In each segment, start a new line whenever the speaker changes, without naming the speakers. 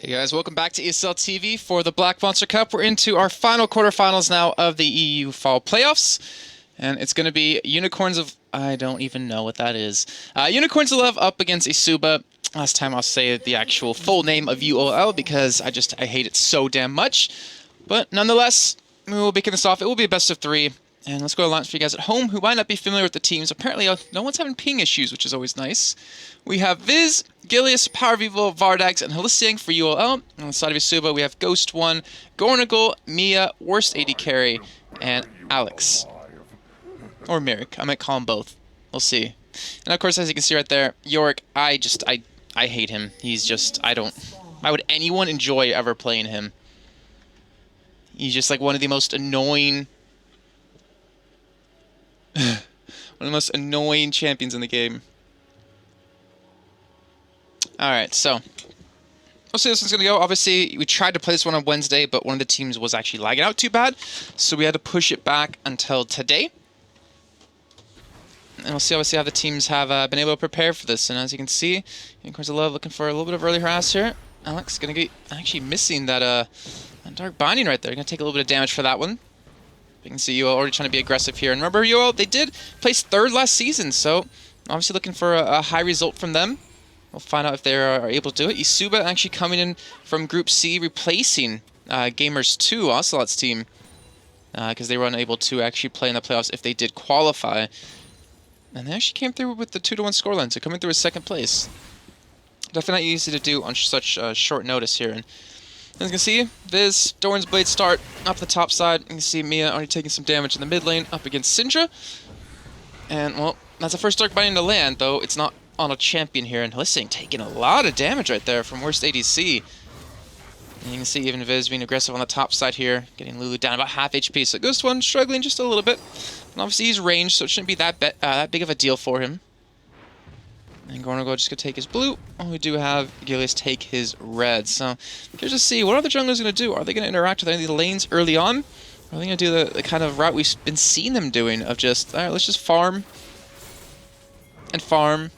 Hey guys, welcome back to ESL TV for the Black Monster Cup. We're into our final quarterfinals now of the EU Fall Playoffs. And it's going to be Unicorns of... I don't even know what that is. Unicorns of Love up against eSuba. Last time I'll say the actual full name of UOL because I hate it so damn much. But nonetheless, we will be kicking this off. It will be a best of 3. And let's go to launch for you guys at home who might not be familiar with the teams. Apparently, no one's having ping issues, which is always nice. We have Viz, Gilius, Power Vivo, Vardags, and Halisiang for UOL. On the side of eSuba, we have Ghost 1, Gornagle, Mia, Worst AD Carry, and Alex. Or Merrick. I might call them both. We'll see. And of course, as you can see right there, Yorick, I hate him. He's just, why would anyone enjoy ever playing him? He's just like one of the most annoying... one of the most annoying champions in the game. Alright, so we'll see how this one's going to go. Obviously, we tried to play this one on Wednesday, but one of the teams was actually lagging out too bad, so we had to push it back until today. And we'll see obviously how the teams have been able to prepare for this. And as you can see, Unicorns of Love looking for a little bit of early harass here. Alex going to be actually missing that Dark Binding right there. Going to take a little bit of damage for that one. You can see UOL already trying to be aggressive here. And remember, UOL, they did place 3rd last season, so obviously looking for a high result from them. We'll find out if they are able to do it. eSuba actually coming in from Group C, replacing Gamers 2, Ocelot's team, because they were unable to actually play in the playoffs if they did qualify. And they actually came through with the 2-1 scoreline, so coming through as 2nd place. Definitely not easy to do on such short notice here. And as you can see, Viz, Doran's Blade start up the top side. You can see Mia already taking some damage in the mid lane up against Syndra. And, well, that's the first Dark Binding to land, though it's not on a champion here. And Halisiang taking a lot of damage right there from Worst ADC. And you can see even Viz being aggressive on the top side here, getting Lulu down about half HP. So Ghost 1 struggling just a little bit. And obviously he's ranged, so it shouldn't be that big of a deal for him. And Gornagle just going to take his blue. Oh, we do have Gilius take his red. So here's to see what are the junglers going to do. Are they going to interact with any of the lanes early on? Or are they going to do the kind of route we've been seeing them doing of just, all right, let's just farm and farm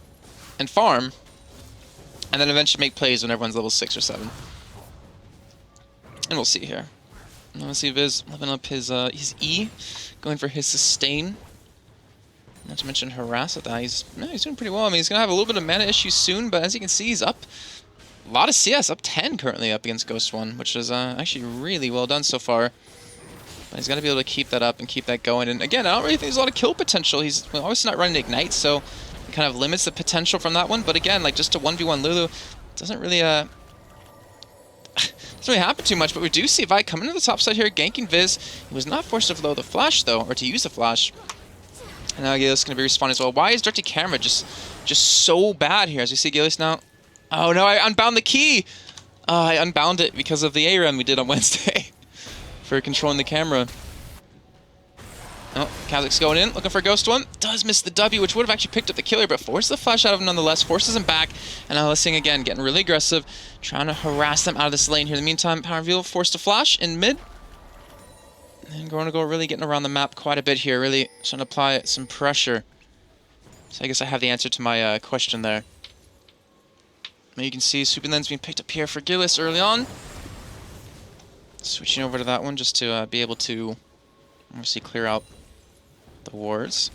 and farm, and then eventually make plays when everyone's level 6 or 7. And we'll see here. And we'll see Viz leveling up his E, going for his sustain. Not to mention harass with that. He's doing pretty well. I mean, he's going to have a little bit of mana issues soon, but as you can see, he's up a lot of CS, up 10 currently up against Ghost 1, which is actually really well done so far. But he's got to be able to keep that up and keep that going. And again, I don't really think there's a lot of kill potential. He's obviously not running Ignite, so it kind of limits the potential from that one. But again, like just a 1v1 Lulu doesn't really doesn't really happen too much. But we do see Vi coming to the top side here, ganking Viz. He was not forced to throw the flash though, or to use the flash. And now Gilius is going to be respawning as well. Why is Dirty Camera just so bad here? As you see Gilius now. Oh no, I unbound the key! I unbound it because of the A-run we did on Wednesday for controlling the camera. Oh, Kazak's going in, looking for Ghost 1. Does miss the W, which would have actually picked up the killer, but forces the flash out of him nonetheless. Forces him back. And now Halisiang again, getting really aggressive. Trying to harass them out of this lane here. In the meantime, Power Vivo forced to flash in mid. And Gornagle really getting around the map quite a bit here, really trying to apply some pressure. So I guess I have the answer to my question there. Now you can see Sweeping Lens being picked up here for Gilius early on. Switching over to that one just to be able to obviously clear out the wards.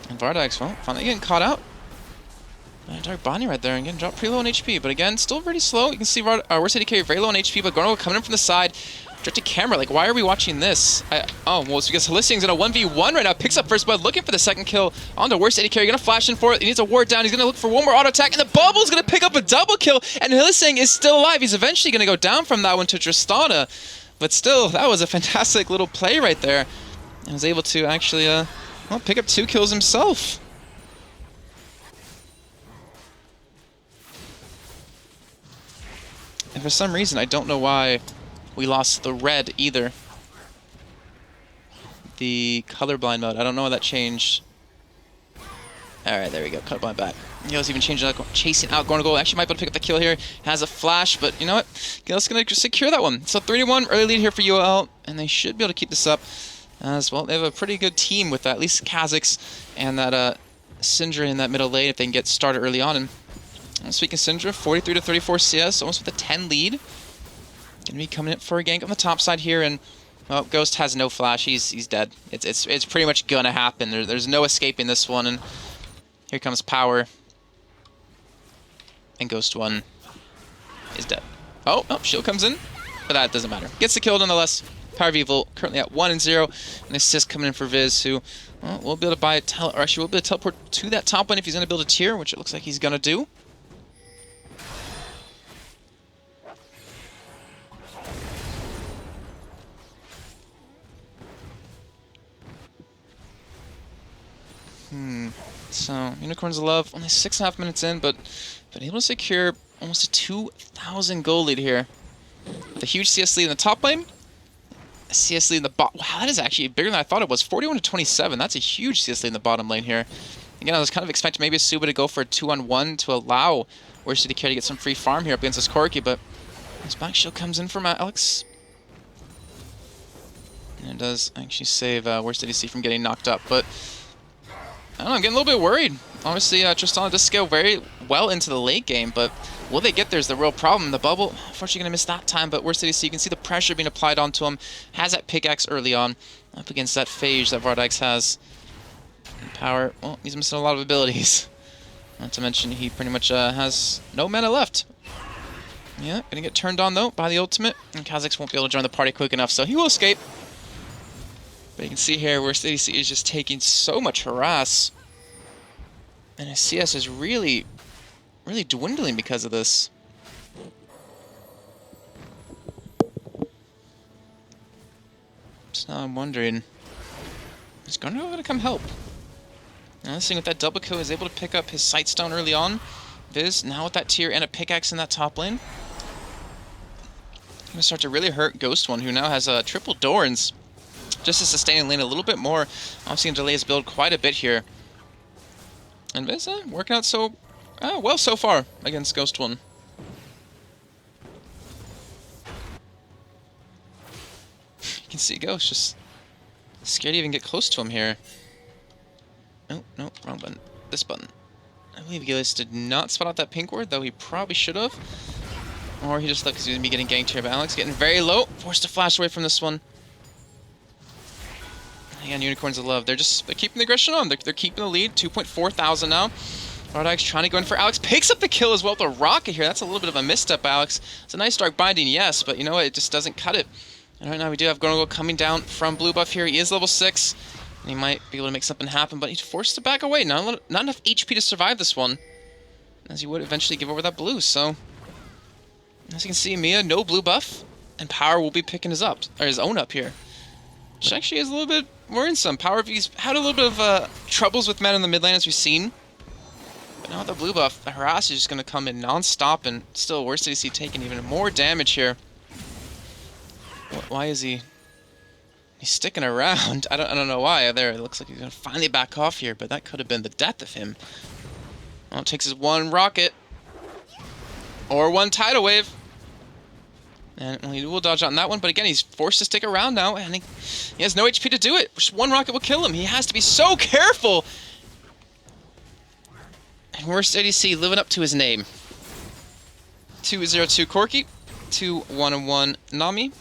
And Vardags, well, finally getting caught out. Dark Binding right there and getting dropped pretty low on HP, but again, still pretty slow. You can see Worst AD Carry very low on HP, but Gornagle coming in from the side. Directed camera, like, why are we watching this? Oh, well, it's because Halisiang's in a 1v1 right now. Picks up first blood, looking for the second kill onto Worst AD Carry. Gonna flash in for it. He needs a ward down. He's gonna look for one more auto attack, and the bubble's gonna pick up a double kill, and Halisiang is still alive. He's eventually gonna go down from that one to Tristana, but still, that was a fantastic little play right there. And was able to actually, well, pick up 2 kills himself. And for some reason, I don't know why we lost the red either. The colorblind mode, I don't know why that changed. Alright, there we go, colorblind back. Gil's even chasing out Gornagle. Actually might be able to pick up the kill here. Has a flash, but you know what? Gil's going to secure that one. So 3-1, early lead here for UOL, and they should be able to keep this up as well. They have a pretty good team with that, at least Kazakhs and that Syndra in that middle lane if they can get started early on. And Speaking Syndra, 43 to 34 CS, almost with a 10 lead. Gonna be coming in for a gank on the top side here, and well, Ghost has no flash. He's dead. It's pretty much gonna happen. There's no escaping this one, and here comes Power. And Ghost 1 is dead. Oh, shield comes in, but that doesn't matter. Gets the kill nonetheless. Power of Evil currently at 1-0, and assist coming in for Viz, who will be able to buy or actually will be able to teleport to that top lane if he's gonna build a tier, which it looks like he's gonna do. So, Unicorns of Love, only 6.5 minutes in, but been able to secure almost a 2,000 gold lead here. With a huge CS lead in the top lane, a CS lead in the bot. Wow, that is actually bigger than I thought it was. 41 to 27, that's a huge CS lead in the bottom lane here. Again, I was kind of expecting maybe eSuba to go for a 2-on-1 to allow Worst AD Carry to get some free farm here up against this Corki, but this back shield comes in from Alex. And it does actually save Worst ADC from getting knocked up, but I don't know, I'm getting a little bit worried. Obviously, Tristana does scale very well into the late game, but will they get there is the real problem. The bubble, unfortunately, going to miss that time, but Worst ADC, you can see the pressure being applied onto him. Has that pickaxe early on, up against that phage that Vardax has. And Power, well, he's missing a lot of abilities. Not to mention, he pretty much has no mana left. Yeah, going to get turned on, though, by the ultimate, and Kha'Zix won't be able to join the party quick enough, so he will escape. But you can see here, Worst ADC is just taking so much harass. And his CS is really dwindling because of this. So now I'm wondering, is Garner going to come help? Now this thing with that double kill, is able to pick up his Sightstone early on. Viz, now with that tier and a pickaxe in that top lane. Going to start to really hurt Ghost 1, who now has triple Dorns. Just to sustain and lane a little bit more. Obviously, going to delay his build quite a bit here. And Viz working out so well so far against Ghost 1. You can see Ghost just scared to even get close to him here. Oh, no, wrong button. This button. I believe Gillis did not spot out that pink ward, though he probably should have. Or he just thought because he was going to be getting ganked here. But Alex getting very low. Forced to flash away from this one. Again, Unicorns of Love. They're keeping the aggression on. They're keeping the lead. 2.4 thousand now. Vardax trying to go in for Alex. Picks up the kill as well with the rocket here. That's a little bit of a misstep, Alex. It's a nice dark binding, yes, but you know what? It just doesn't cut it. And right now we do have Gorgo coming down from blue buff here. He is level 6. And he might be able to make something happen, but he's forced to back away. Not enough HP to survive this one. As he would eventually give over that blue, so... As you can see, Mia, no blue buff. And Power will be picking his own up here. Which actually is a little bit worrisome. Power V's had a little bit of troubles with men in the mid lane, as we've seen. But now with the blue buff, the harass is just going to come in non-stop, and still Worst ADC taking even more damage here. Why is he... He's sticking around. I don't know why. There, it looks like he's going to finally back off here, but that could have been the death of him. All it takes is one rocket. Or one tidal wave. And well, he will dodge on that one, but again, he's forced to stick around now, and he has no HP to do it. Just one rocket will kill him. He has to be so careful. And Worst ADC living up to his name. 2-0-2 Corki, 2-1-1 Nami.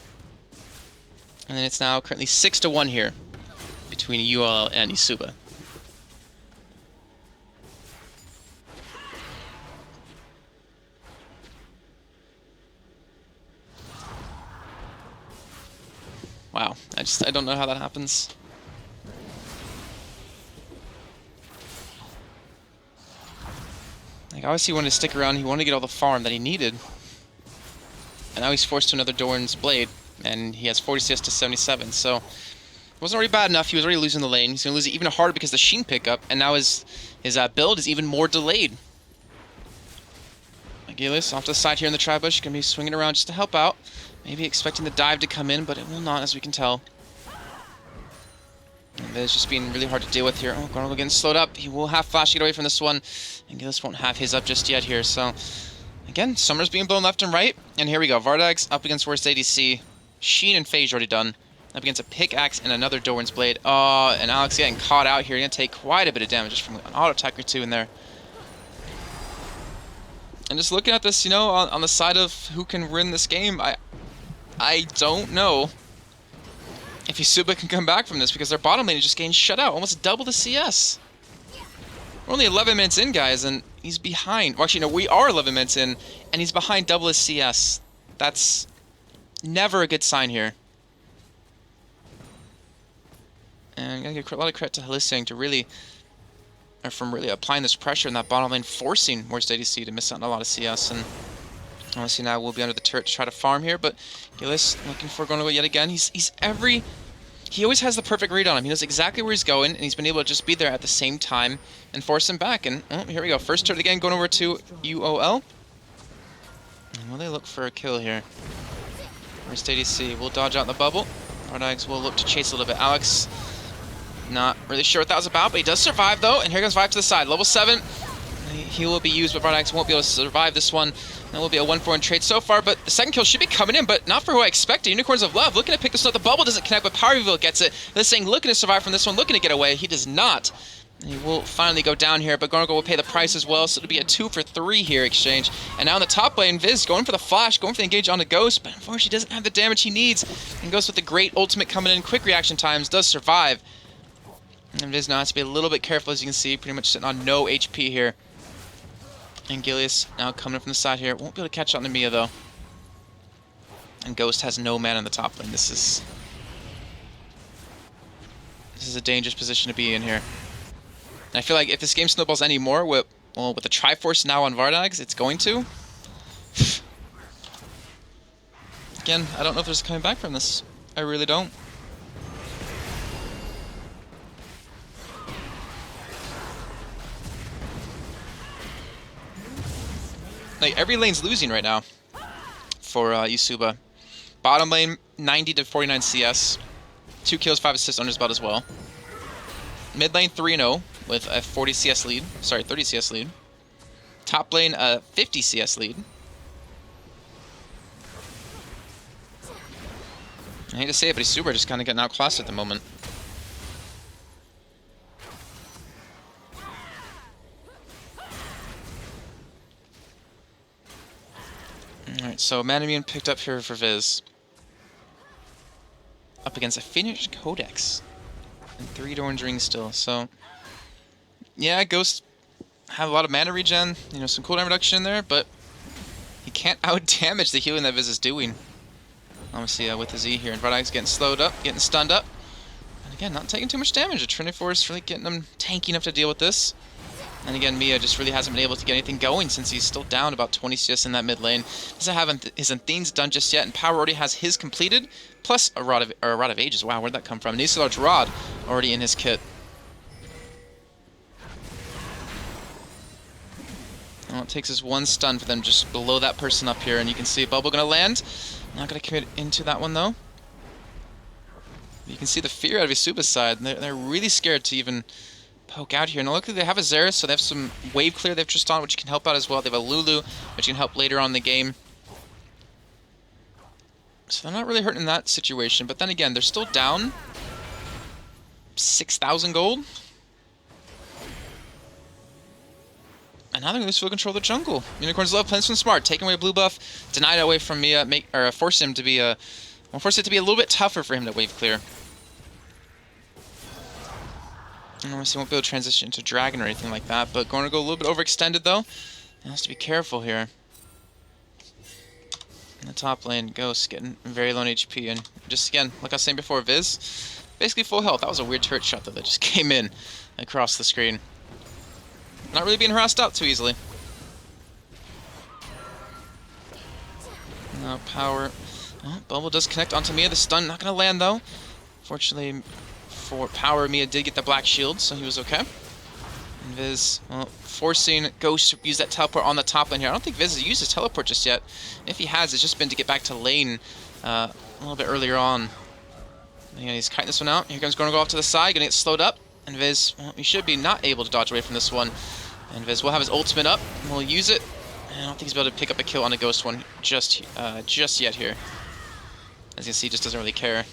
And then it's now currently 6-1 here between UL and eSuba. Wow, I don't know how that happens. Like, obviously he wanted to stick around, he wanted to get all the farm that he needed. And now he's forced to another Doran's Blade, and he has 40 CS to 77, so... It wasn't already bad enough, he was already losing the lane. He's going to lose it even harder because of the Sheen pickup, and now his build is even more delayed. Agilis off to the side here in the tri-bush, going to be swinging around just to help out. Maybe expecting the dive to come in, but it will not, as we can tell. And it's just being really hard to deal with here. Oh, Gorgo getting slowed up. He will have flash to get away from this one. And Gillis won't have his up just yet here, so... Again, Summer's being blown left and right. And here we go. Vardax up against Worst ADC. Sheen and Phage already done. Up against a pickaxe and another Doran's Blade. Oh, and Alex getting caught out here. He's going to take quite a bit of damage just from an auto attack or two in there. And just looking at this, you know, on the side of who can win this game, I don't know if eSuba can come back from this, because their bottom lane is just getting shut out, almost double the CS. We're only 11 minutes in, guys, and he's behind. Well, actually, no, we are 11 minutes in, and he's behind double his CS. That's never a good sign here. And I'm gonna give a lot of credit to Halissing to really, or from really applying this pressure in that bottom lane, forcing Worst ADC to miss out on a lot of CS. And obviously now we'll be under the turret to try to farm here, but Gillis looking for going away yet again. He always has the perfect read on him. He knows exactly where he's going, and he's been able to just be there at the same time and force him back. And oh, here we go. First turret again, going over to UOL. And will they look for a kill here? Worst ADC will dodge out in the bubble. Vardags will look to chase a little bit. Alex, not really sure what that was about, but he does survive though. And here comes Vibe to the side. Level 7. He will be used, but Vardags won't be able to survive this one. That will be a 1-4 in trade so far, but the second kill should be coming in, but not for who I expected. Unicorns of Love looking to pick this up. The bubble doesn't connect, but Power Reveal gets it. This thing looking to survive from this one, looking to get away. He does not. And he will finally go down here, but Gorgo will pay the price as well, so it'll be a 2 for 3 here exchange. And now in the top lane, Viz going for the flash, going for the engage on the Ghost, but unfortunately doesn't have the damage he needs. And Ghost with the great ultimate coming in, quick reaction times, does survive. And Viz now has to be a little bit careful, as you can see, pretty much sitting on no HP here. And Gilius now coming from the side here. Won't be able to catch on to Mia, though. And Ghost has no man on the top lane. This is a dangerous position to be in here. And I feel like if this game snowballs any more, with the Triforce now on Vardags, it's going to. Again, I don't know if there's coming back from this. I really don't. Like, every lane's losing right now for eSuba. Bottom lane, 90 to 49 CS. 2 kills, 5 assists under his belt as well. Mid lane, 3-0 with a 40 CS lead. Sorry, 30 CS lead. Top lane, 50 CS lead. I hate to say it, but eSuba just kind of getting outclassed at the moment. Alright, so Manamune picked up here for Viz. Up against a Finnish Codex. And 3 Orange Rings still, so... Yeah, Ghost have a lot of mana regen, you know, some cooldown reduction in there, but... he can't out-damage the healing that Viz is doing. Obviously, with his E here, and Vardag's getting slowed up, getting stunned up. And again, not taking too much damage. The Trinity Force really getting him tanky enough to deal with this. And again, Mia just really hasn't been able to get anything going since he's still down about 20 CS in that mid lane. Doesn't have his Anthenes done just yet, and Power already has his completed, plus a Rod of Ages. Wow, where'd that come from? Needs a large Rod already in his kit. Well, it takes us 1 stun for them just below that person up here, and you can see Bubble gonna land. Not gonna commit into that one though. You can see the fear out of eSuba's side. They're really scared to even poke out here. Now luckily they have a Xerath, so they have some wave clear they've just on, which can help out as well. They have a Lulu, which can help later on in the game. So they're not really hurting in that situation, but then again, they're still down 6,000 gold. And now they're going to lose full control of the jungle. Unicorns Love playing some smart, taking away a blue buff, denied it away from Mia, force it to be a little bit tougher for him to wave clear. And obviously won't be able to transition into Dragon or anything like that, but going to go a little bit overextended though. He has to be careful here. In the top lane, Ghost getting very low on HP, and just again, like I was saying before, Viz, basically full health. That was a weird turret shot though that just came in across the screen. Not really being harassed out too easily. Now Power. Oh, Bubble does connect onto Mia. The stun not going to land though. Fortunately for Power, Mia did get the black shield, so he was okay. And Viz, well, forcing Ghost to use that teleport on the top lane here. I don't think Viz has used his teleport just yet. If he has, it's just been to get back to lane a little bit earlier on. Again, he's kiting this one out. Here comes going to go off to the side, going to get slowed up. And Viz, well, he should be not able to dodge away from this one. And Viz will have his ultimate up, and we'll use it. And I don't think he's able to pick up a kill on a Ghost one just yet here. As you can see, he just doesn't really care.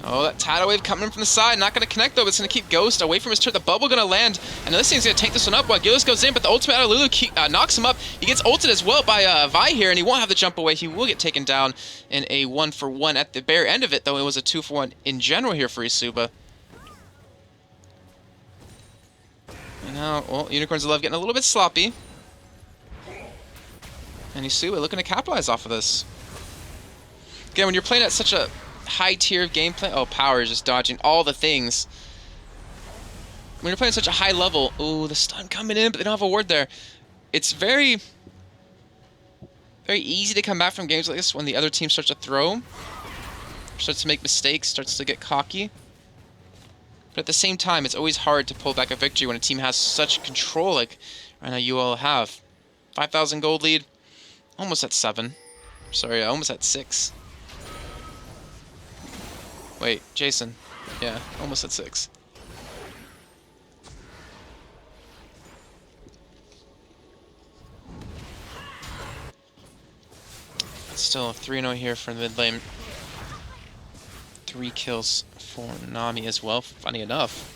Oh, that tidal wave coming in from the side. Not going to connect, though, but it's going to keep Ghost away from his turret. The bubble going to land, and this thing's going to take this one up while Gillis goes in, but the ultimate out of Lulu knocks him up. He gets ulted as well by Vi here, and he won't have the jump away. He will get taken down in a 1-for-1 at the bare end of it, though it was a 2-for-1 in general here for eSuba. And now, well, Unicorns of Love getting a little bit sloppy. And eSuba looking to capitalize off of this. Again, when you're playing at such a high tier of gameplay, oh, Power is just dodging all the things. When you're playing at such a high level, ooh, the stun coming in, but they don't have a ward there. It's very easy to come back from games like this when the other team starts to throw, starts to make mistakes, starts to get cocky. But at the same time, it's always hard to pull back a victory when a team has such control like right now you all have. 5,000 gold lead, almost at 7. Sorry, almost at 6. Wait, Jason. Yeah, almost at 6. Still 3-0 here for the mid lane. 3 kills for Nami as well, funny enough.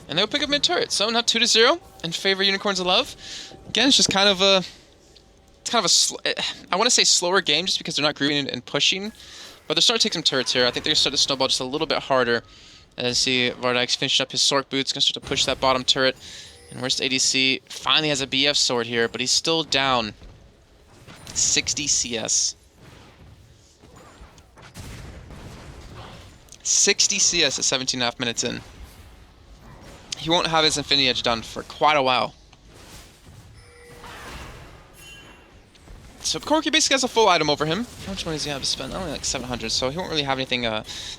And they'll pick up mid turret, so now 2-0 in favor of Unicorns of Love. Again, it's just kind of a, I want to say slower game just because they're not grouping and pushing, but they're starting to take some turrets here. I think they're starting to snowball just a little bit harder. As you see, Vardyk's finishing up his Sork boots, gonna start to push that bottom turret. And Worst ADC finally has a BF sword here, but he's still down 60 CS. 60 CS at 17.5 minutes in. He won't have his Infinity Edge done for quite a while. So Corki basically has a full item over him. How much money does he have to spend? Only like 700, so he won't really have anything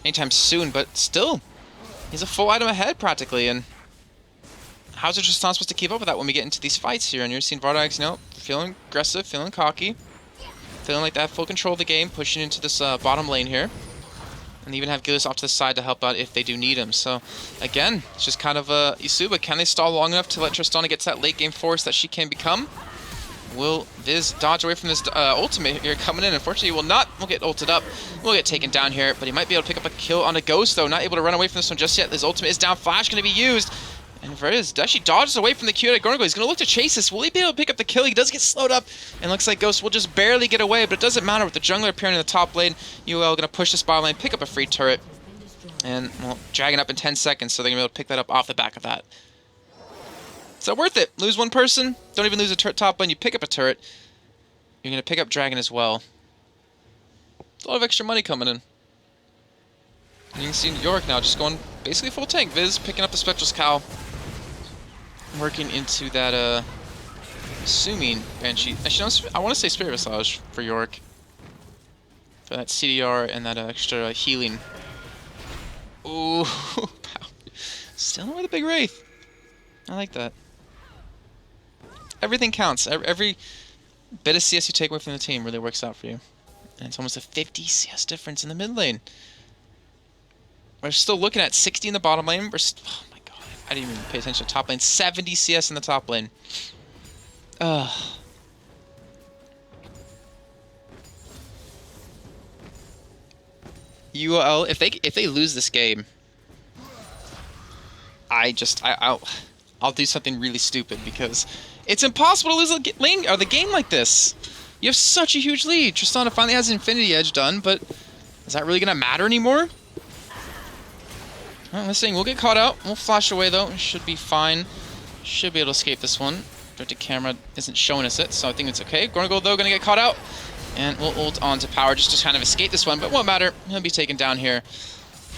anytime soon, but still, he's a full item ahead practically, and how's it just not supposed to keep up with that when we get into these fights here? And you're seeing Vardyk's, you know, feeling aggressive, feeling cocky, feeling like they have full control of the game, pushing into this bottom lane here. And even have Gillis off to the side to help out if they do need him. So, again, it's just kind of eSuba. Can they stall long enough to let Tristana get to that late game force that she can become? Will Viz dodge away from this ultimate here coming in? Unfortunately, he will not. We'll get ulted up. We'll get taken down here, but he might be able to pick up a kill on a Ghost, though. Not able to run away from this one just yet. His ultimate is down. Flash going to be used. And Viz actually dodges away from the Q at Gorgo. He's going to look to chase this. Will he be able to pick up the kill? He does get slowed up, and looks like Ghost will just barely get away, but it doesn't matter with the jungler appearing in the top lane. UL going to push this bottom lane, pick up a free turret, and, well, dragging up in 10 seconds, so they're going to be able to pick that up off the back of that. So worth it. Lose one person, don't even lose a turret top lane, you pick up a turret. You're going to pick up Dragon as well. A lot of extra money coming in. And you can see York now just going basically full tank. Viz picking up the Spectral's Cowl. Working into that, assuming Banshee. Actually, I want to say Spirit Visage for York. For that CDR and that extra healing. Ooh, still not with a big Wraith. I like that. Everything counts. Every bit of CS you take away from the team really works out for you. And it's almost a 50 CS difference in the mid lane. We're still looking at 60 in the bottom lane. Oh my god, I didn't even pay attention to top lane. 70 CS in the top lane. UL, if they lose this game, I'll do something really stupid because it's impossible to lose the game like this. You have such a huge lead. Tristana finally has Infinity Edge done, but is that really going to matter anymore? Well, this thing will get caught out. We'll flash away, though. It should be fine. Should be able to escape this one. Directed camera isn't showing us it, so I think it's okay. Gorgo, though, going to get caught out. And we'll ult onto Power just to kind of escape this one, but won't matter. He'll be taken down here.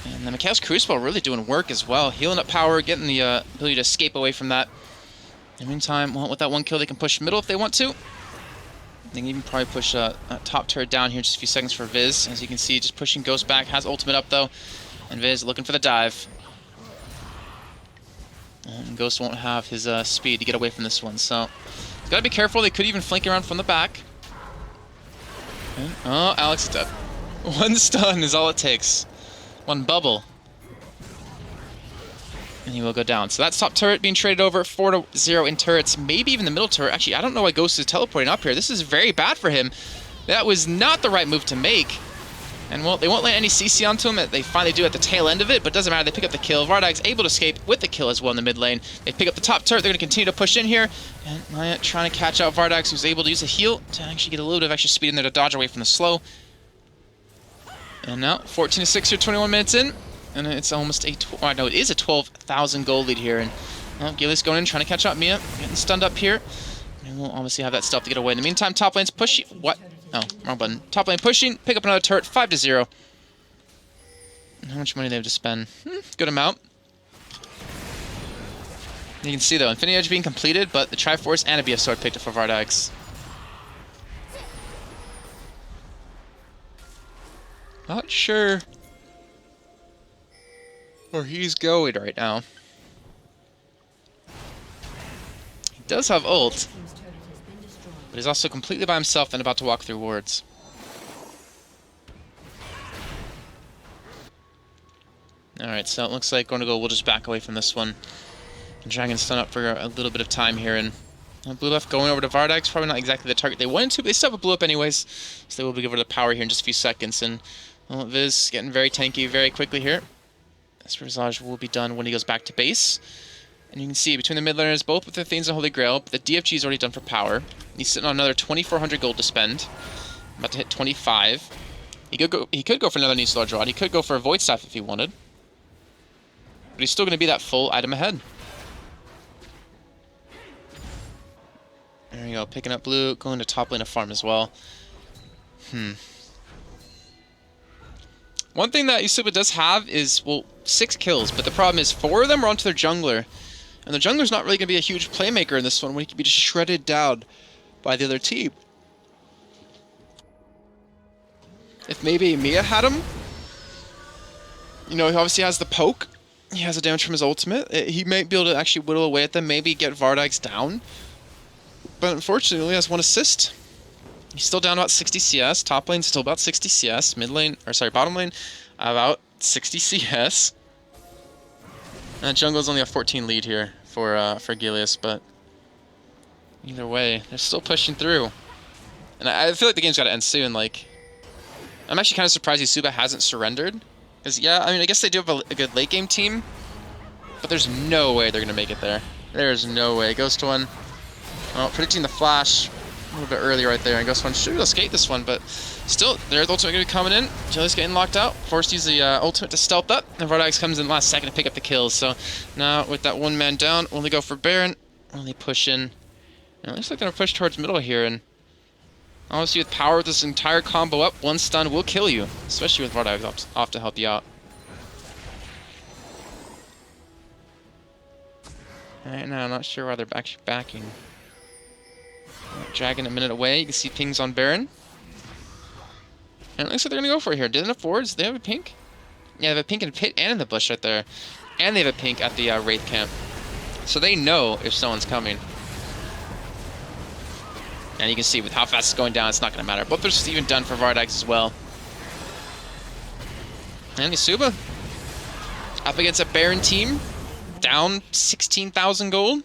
And then Mikhail's Crucible really doing work as well. Healing up Power, getting the ability to escape away from that. In the meantime, well, with that one kill, they can push middle if they want to. They can even probably push top turret down here in just a few seconds for Viz. As you can see, just pushing Ghost back. Has ultimate up, though. And Viz looking for the dive. And Ghost won't have his speed to get away from this one, so he's got to be careful. They could even flank around from the back. And, oh, Alex is dead. One stun is all it takes. One bubble. And he will go down. So that's top turret being traded over, 4-0 in turrets, maybe even the middle turret. Actually, I don't know why Ghost is teleporting up here. This is very bad for him. That was not the right move to make. And well, they won't let any CC onto him. They finally do at the tail end of it, but it doesn't matter. They pick up the kill. Vardag's able to escape with the kill as well in the mid lane. They pick up the top turret. They're going to continue to push in here. And Maya trying to catch out Vardax, who's able to use a heal to actually get a little bit of extra speed in there to dodge away from the slow. And now, 14-6 here, 21 minutes in. And it's almost a... no, it is a 12,000 gold lead here. And well, Gilius going in, trying to catch out Mia. Getting stunned up here. And we'll obviously have that stuff to get away. In the meantime, top lane's pushing... What? Oh, wrong button. Top lane pushing. Pick up another turret. 5-0. How much money they have to spend? Good amount. You can see, though, Infinity Edge being completed, but the Triforce and a BF Sword picked up for Vardax. Not sure where he's going right now. He does have ult, but he's also completely by himself and about to walk through wards. Alright, so it looks like we'll just back away from this one. Dragon stun up for a little bit of time here, and blue buff going over to Vardax, probably not exactly the target they wanted to, but they still have a blue up anyways, so they will be given the power here in just a few seconds. And well, Viz getting very tanky very quickly here. This Visage will be done when he goes back to base. And you can see between the mid laners, both with the Thanes and Holy Grail, but the DFG is already done for power. He's sitting on another 2,400 gold to spend. About to hit 25. He could go for another Neat Large Rod. He could go for a Void Staff if he wanted. But he's still going to be that full item ahead. There you go, picking up blue, going to top lane of farm as well. One thing that eSuba does have is, well, 6 kills, but the problem is 4 of them are onto their jungler. And the jungler's not really going to be a huge playmaker in this one when he can be just shredded down by the other team. If maybe Mia had him, you know, he obviously has the poke. He has a damage from his ultimate. He might be able to actually whittle away at them, maybe get Vardax down. But unfortunately, he only has 1 assist. He's still down about 60 CS. Top lane still about 60 CS. Mid lane, or sorry, bottom lane about 60 CS. And jungle's only a 14 lead here for Gilius, but either way, they're still pushing through. And I feel like the game's got to end soon. Like, I'm actually kind of surprised eSuba hasn't surrendered. Because, yeah, I mean, I guess they do have a good late game team, but there's no way they're going to make it there. There's no way. Ghost one. Well, predicting the flash a little bit early right there. And Ghost one should escape this one, but still, their ultimate going to be coming in. Jelly's getting locked out. Forced to use the ultimate to stealth up. And Vardax comes in last second to pick up the kills. So now, with that one man down, only go for Baron. Only push in. And it looks like they're going to push towards middle here. And honestly, with power, with this entire combo up, 1 stun will kill you. Especially with Vardax off to help you out. Alright, now I'm not sure why they're actually backing. Dragon a minute away. You can see pings on Baron. And it looks like they're going to go for it here. Did enough wards? They have a pink? Yeah, they have a pink in the pit and in the bush right there. And they have a pink at the Wraith camp. So they know if someone's coming. And you can see with how fast it's going down, it's not going to matter. Both are just even done for Vardax as well. And eSuba up against a Baron team. Down 16,000 gold.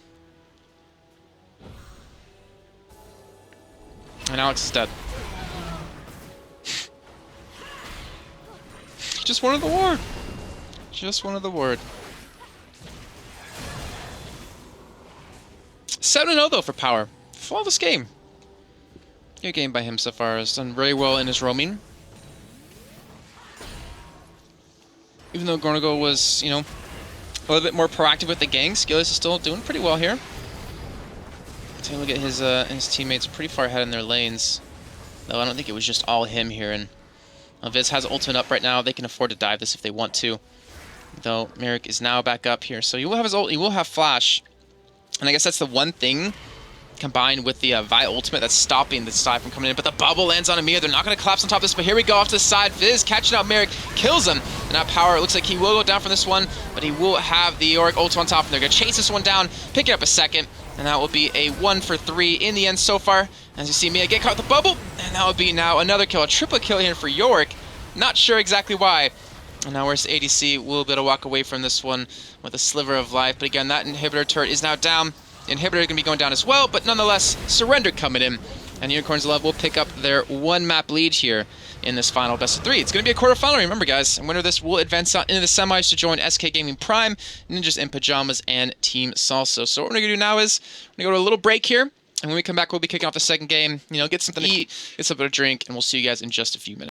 And Alex is dead. Just wanted the ward. Just wanted the ward. 7-0 though for power. Flawless game. Good game by him so far. Has done very well in his roaming. Even though Gornago was, you know, a little bit more proactive with the ganks, Gilius is still doing pretty well here. Take a look at his teammates pretty far ahead in their lanes. Though I don't think it was just all him here. And Viz has ultimate up right now. They can afford to dive this if they want to. Though Merrick is now back up here. So he will have his ult, he will have flash. And I guess that's the one thing combined with the Vi ultimate that's stopping this side from coming in. But the bubble lands on Amir. They're not going to collapse on top of this, but here we go off to the side. Viz catching out Merrick, kills him. And now power, it looks like he will go down from this one, but he will have the Yorick ult on top, and they're going to chase this one down, pick it up a second, and that will be a 1-for-3 in the end so far. As you see Mia get caught with the bubble, and that will be now another kill, a triple kill here for Yorick. Not sure exactly why. And now where's ADC will be able to walk away from this one with a sliver of life. But again, that inhibitor turret is now down. The inhibitor is going to be going down as well, but nonetheless, Surrender coming in. And Unicorns Love will pick up their 1-map lead here in this final best of 3. It's going to be a quarterfinal, remember guys. And winner of this will advance out into the semis to join SK Gaming Prime, Ninjas in Pajamas, and Team Salsa. So what we're going to do now is we're going to go to a little break here. And when we come back, we'll be kicking off the second game. You know, get something to eat, get something to drink, and we'll see you guys in just a few minutes.